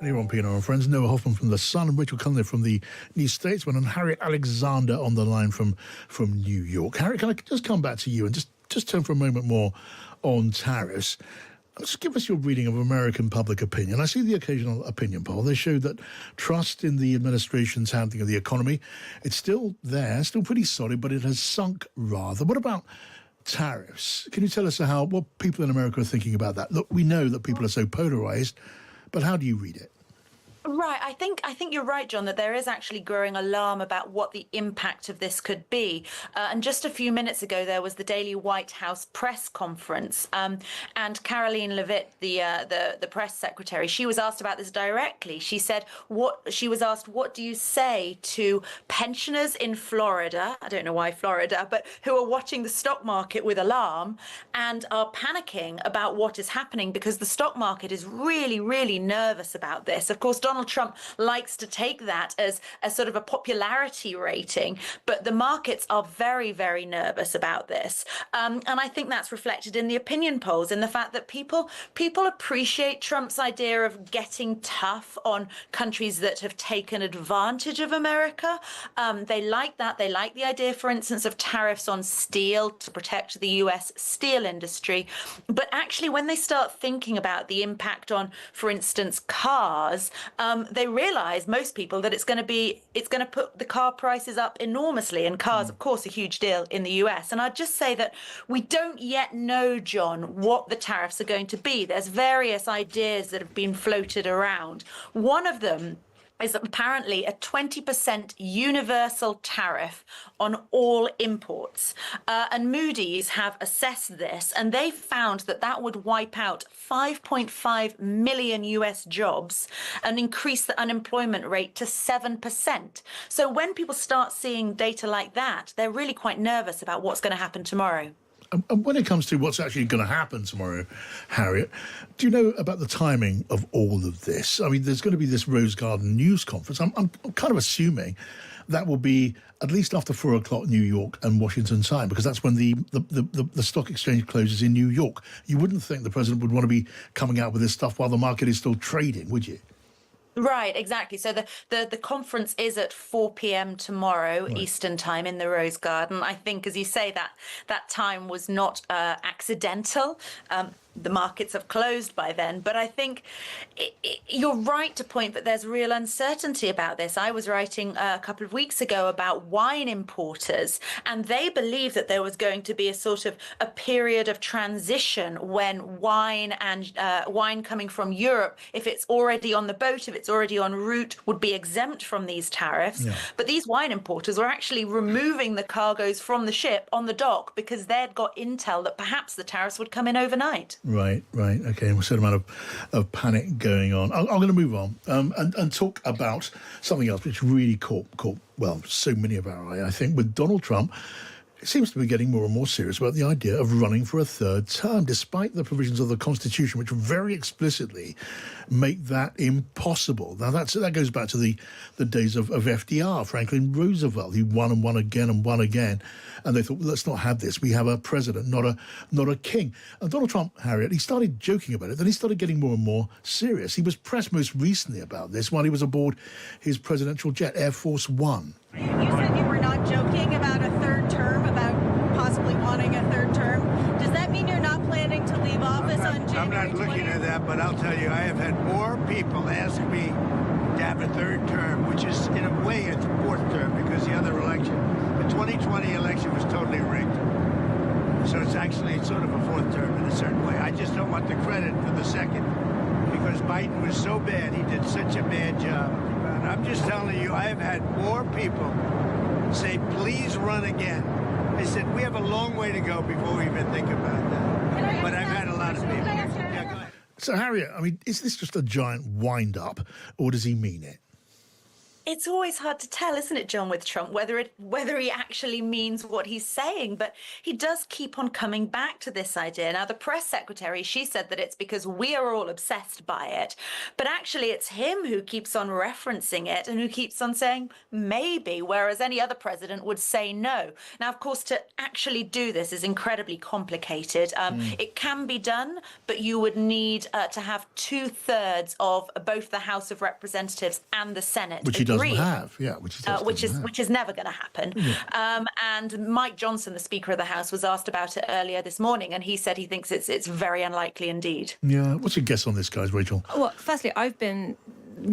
S4: Here on Pienaar and Friends, Noah Hoffman from The Sun and Rachel Cunliffe from the New Statesman and Harriet Alexander on the line from New York. Harriet, can I just come back to you and just turn for a moment more on tariffs? Just give us your reading of American public opinion. I see the occasional opinion poll. They show that trust in the administration's handling of the economy, it's still there, still pretty solid, but it has sunk rather. What about tariffs? Can you tell us what people in America are thinking about that? Look, we know that people are so polarized, but how do you read it?
S12: Right. I think you're right, John, that there is actually growing alarm about what the impact of this could be. And just a few minutes ago, there was the daily White House press conference. And Caroline Levitt, the press secretary, she was asked about this directly. She said, what do you say to pensioners in Florida? I don't know why Florida, but who are watching the stock market with alarm and are panicking about what is happening because the stock market is really, really nervous about this. Of course, Donald Trump likes to take that as sort of a popularity rating, but the markets are very, very nervous about this. And I think that's reflected in the opinion polls, in the fact that people appreciate Trump's idea of getting tough on countries that have taken advantage of America. They like that. They like the idea, for instance, of tariffs on steel to protect the US steel industry. But actually, when they start thinking about the impact on, for instance, cars, they realise, most people, that it's going to put the car prices up enormously, and cars, of course, a huge deal in the US. And I'd just say that we don't yet know, John, what the tariffs are going to be. There's various ideas that have been floated around. One of them is apparently a 20% universal tariff on all imports. And Moody's have assessed this, and they found that that would wipe out 5.5 million US jobs and increase the unemployment rate to 7%. So when people start seeing data like that, they're really quite nervous about what's going to happen tomorrow.
S4: And when it comes to what's actually going to happen tomorrow, Harriet, do you know about the timing of all of this? I mean, there's going to be this Rose Garden news conference. I'm kind of assuming that will be at least after 4 o'clock New York and Washington time, because that's when the stock exchange closes in New York. You wouldn't think the president would want to be coming out with this stuff while the market is still trading, would you?
S12: Right, exactly. So the conference is at 4 p.m. tomorrow, right, Eastern time, in the Rose Garden. I think, as you say, that time was not accidental. The markets have closed by then. But I think you're right to point that there's real uncertainty about this. I was writing a couple of weeks ago about wine importers, and they believed that there was going to be a sort of a period of transition when wine coming from Europe, if it's already on the boat, if it's already en route, would be exempt from these tariffs. Yeah. But these wine importers were actually removing the cargoes from the ship on the dock because they'd got intel that perhaps the tariffs would come in overnight.
S4: Right. Okay, a certain amount of panic going on. I'm going to move on and talk about something else which really caught so many of our eye. I think with Donald Trump, it seems to be getting more and more serious about the idea of running for a third term, despite the provisions of the Constitution, which very explicitly make that impossible. Now, that goes back to the days of FDR, Franklin Roosevelt. He won and won again and won again. And they thought, well, let's not have this. We have a president, not a king. And Donald Trump, Harriet, he started joking about it. Then he started getting more and more serious. He was pressed most recently about this while he was aboard his presidential jet, Air Force One.
S13: You said you were not joking about a third term, about possibly wanting a third term. Does that mean you're not planning to leave office on January 20th?
S14: I'm not looking at that, but I'll tell you, I have had more people ask me to have a third term, which is, in a way, a fourth term, because the other election, the 2020 election was totally rigged. So it's actually sort of a fourth term in a certain way. I just don't want the credit for the second, because Biden was so bad. He did such a bad job. And I'm just telling you, I have had more people say, please run again. I said, we have a long way to go before we even think about that. But I've had a lot of people. Yeah, go ahead.
S4: So, Harriet, I mean, is this just a giant wind-up, or does he mean it?
S12: It's always hard to tell, isn't it, John, with Trump, whether he actually means what he's saying. But he does keep on coming back to this idea. Now, the press secretary, she said that it's because we are all obsessed by it. But actually, it's him who keeps on referencing it and who keeps on saying maybe, whereas any other president would say no. Now, of course, to actually do this is incredibly complicated. It can be done, but you would need to have 2/3 of both the House of Representatives and the Senate.
S4: Which he doesn't have, yeah, which
S12: is never going to happen. Yeah. And Mike Johnson, the Speaker of the House, was asked about it earlier this morning, and he said he thinks it's very unlikely indeed.
S4: Yeah, what's your guess on this, guys, Rachel?
S6: Well, firstly, I've been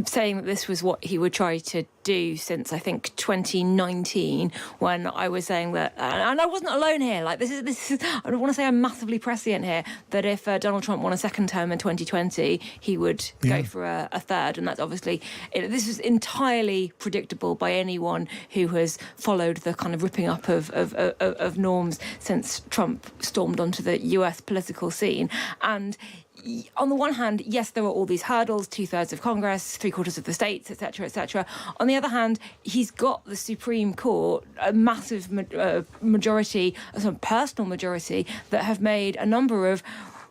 S6: saying that this was what he would try to do since I think 2019, when I was saying that, and I wasn't alone here. Like this is I don't want to say I'm massively prescient here, that if Donald Trump won a second term in 2020, he would go for a third, and that's obviously this is entirely predictable by anyone who has followed the kind of ripping up of norms since Trump stormed onto the US political scene. And on the one hand, yes, there are all these hurdles, 2/3 of Congress, 3/4 of the states, etc., etc. On the other hand, he's got the Supreme Court, a massive majority, a personal majority, that have made a number of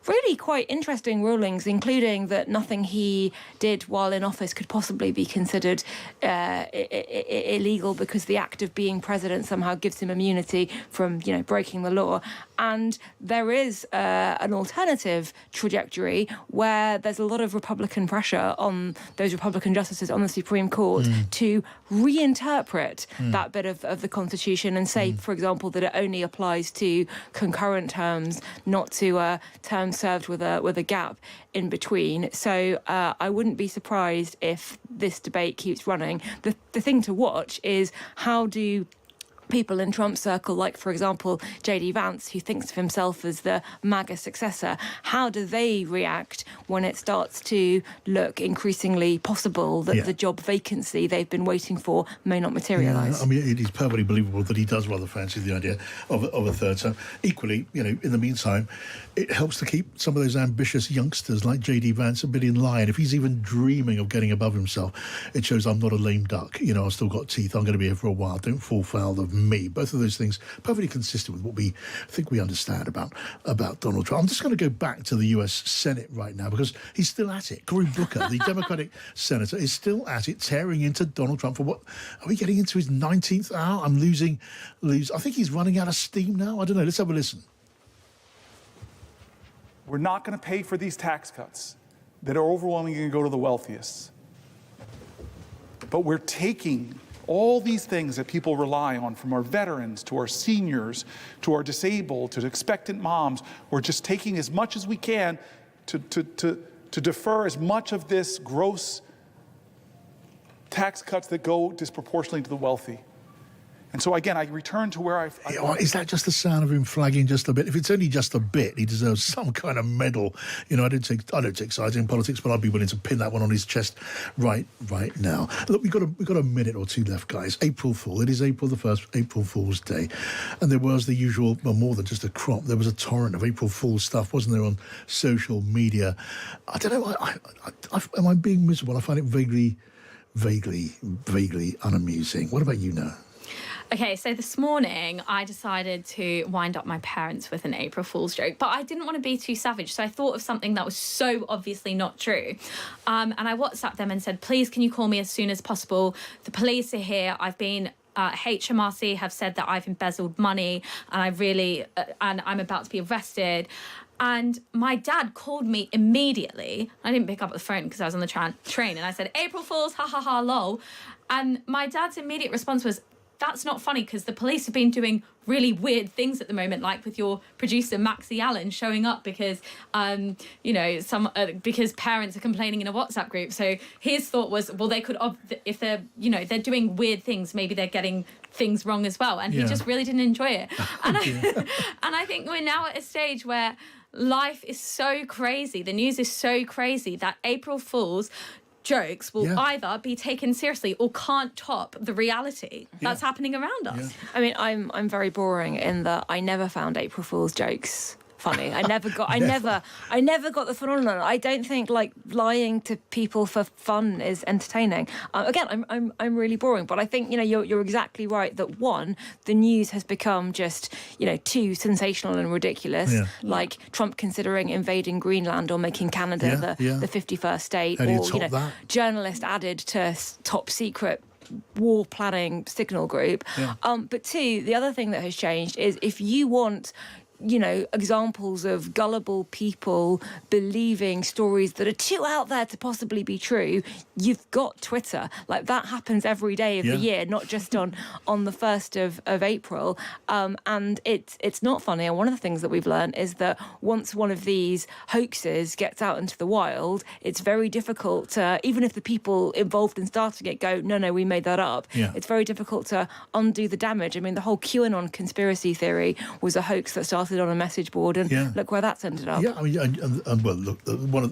S6: really quite interesting rulings, including that nothing he did while in office could possibly be considered illegal because the act of being president somehow gives him immunity from, breaking the law. And there is an alternative trajectory where there's a lot of Republican pressure on those Republican justices on the Supreme Court to reinterpret that bit of the Constitution and say, for example, that it only applies to concurrent terms, not to terms served with a gap in between. So I wouldn't be surprised if this debate keeps running. The thing to watch is how do people in Trump's circle, like, for example, J.D. Vance, who thinks of himself as the MAGA successor, how do they react when it starts to look increasingly possible that the job vacancy they've been waiting for may not materialise?
S4: Yeah, I mean, it is perfectly believable that he does rather fancy the idea of a third term. Equally, in the meantime, it helps to keep some of those ambitious youngsters like J.D. Vance a bit in line. If he's even dreaming of getting above himself, it shows I'm not a lame duck. I've still got teeth. I'm going to be here for a while. Don't fall foul of me. Both of those things perfectly consistent with what we think we understand about Donald Trump. I'm just going to go back to the US Senate right now because he's still at it. Cory Booker, the Democratic senator, is still at it, tearing into Donald Trump for what? Are we getting into his 19th hour? I'm losing. I think he's running out of steam now. I don't know. Let's have a listen.
S9: We're not going to pay for these tax cuts that are overwhelmingly going to go to the wealthiest. But we're taking all these things that people rely on, from our veterans to our seniors to our disabled to expectant moms. We're just taking as much as we can to defer as much of this gross tax cuts that go disproportionately to the wealthy. And so, again, I return to where
S4: is that just the sound of him flagging just a bit? If it's only just a bit, he deserves some kind of medal. I don't take sides in politics, but I'd be willing to pin that one on his chest right now. Look, we've got a minute or two left, guys. April Fool. It is April the 1st, April Fool's Day. And there was the usual, well, more than just a crop. There was a torrent of April Fool's stuff, wasn't there, on social media? I don't know. Am I being miserable? I find it vaguely unamusing. What about you now?
S5: Okay, so this morning I decided to wind up my parents with an April Fool's joke, but I didn't want to be too savage, so I thought of something that was so obviously not true. And I WhatsApped them and said, please, can you call me as soon as possible? The police are here. I've been... HMRC have said that I've embezzled money and I'm about to be arrested. And my dad called me immediately. I didn't pick up the phone because I was on the train, and I said, April Fool's, ha ha ha, lol. And my dad's immediate response was, that's not funny because the police have been doing really weird things at the moment, like with your producer Maxie Allen showing up because because parents are complaining in a WhatsApp group. So his thought was, well, they could, if they're they're doing weird things, maybe they're getting things wrong as well. And he just really didn't enjoy it. And I think we're now at a stage where life is so crazy, the news is so crazy that April Fools jokes will either be taken seriously or can't top the reality that's happening around us.
S6: I mean, I'm very boring in that I never found April Fool's jokes funny. I never got the phenomenon. I don't think lying to people for fun is entertaining. Again, I'm really boring, but I think you're exactly right that one, the news has become just too sensational and ridiculous, like Trump considering invading Greenland or making Canada the 51st state, or journalist added to top secret war planning signal group. But two, the other thing that has changed is if you want examples of gullible people believing stories that are too out there to possibly be true, you've got Twitter. Like, that happens every day of the year, not just on the 1st of April. And it's not funny. And one of the things that we've learned is that once one of these hoaxes gets out into the wild, it's very difficult to, even if the people involved in starting it go, no, we made that up, it's very difficult to undo the damage. I mean, the whole QAnon conspiracy theory was a hoax that started on a message board, and look where that's ended up.
S4: Yeah, I mean, and well, look,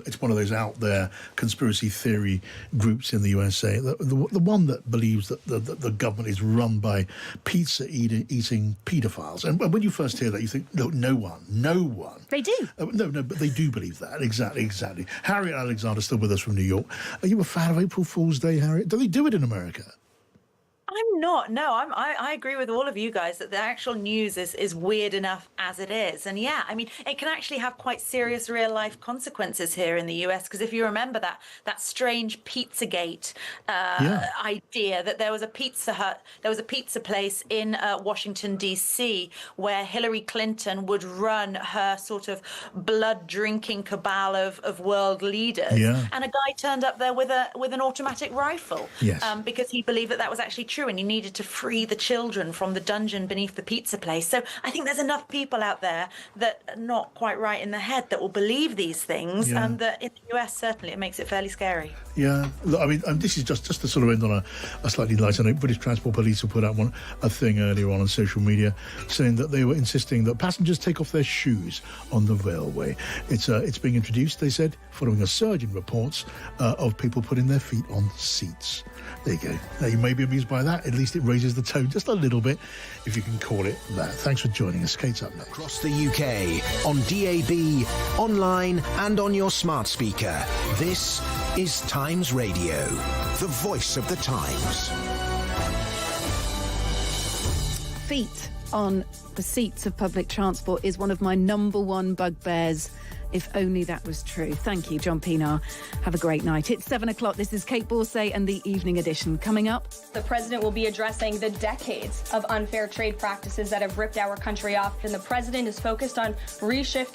S4: it's one of those out there conspiracy theory groups in the USA. The one that believes that the government is run by pizza-eating paedophiles. And when you first hear that, you think, look, no one.
S6: They do.
S4: No, but they do believe that. Exactly. Harriet Alexander, still with us from New York. Are you a fan of April Fool's Day, Harriet? Do they do it in America?
S12: I'm not. No, I agree with all of you guys that the actual news is weird enough as it is. And yeah, I mean, it can actually have quite serious real life consequences here in the US. Because if you remember that strange Pizzagate idea that there was a Pizza Hut, there was a pizza place in Washington, D.C., where Hillary Clinton would run her sort of blood drinking cabal of world leaders.
S4: Yeah.
S12: And a guy turned up there with an automatic rifle.
S4: Yes.
S12: Because he believed that was actually true, and he needed to free the children from the dungeon beneath the pizza place. So I think there's enough people out there that are not quite right in the head that will believe these things, and that in the US certainly it makes it fairly scary.
S4: Yeah, look, I mean, this is just to sort of end on a slightly lighter note. British Transport Police have put out a thing earlier on social media saying that they were insisting that passengers take off their shoes on the railway. It's being introduced, they said, following a surge in reports of people putting their feet on seats. There you go. Now, you may be amused by that. At least it raises the tone just a little bit, if you can call it that. Thanks for joining us. Kate's up next.
S2: Across the UK, on DAB, online and on your smart speaker. This is Times Radio, the voice of the Times.
S11: Feet on the seats of public transport is one of my number one bugbears. If only that was true. Thank you, John Pienaar. Have a great night. It's 7 o'clock. This is Kate Borsay and the Evening Edition. Coming up,
S7: the president will be addressing the decades of unfair trade practices that have ripped our country off, and the president is focused on reshifting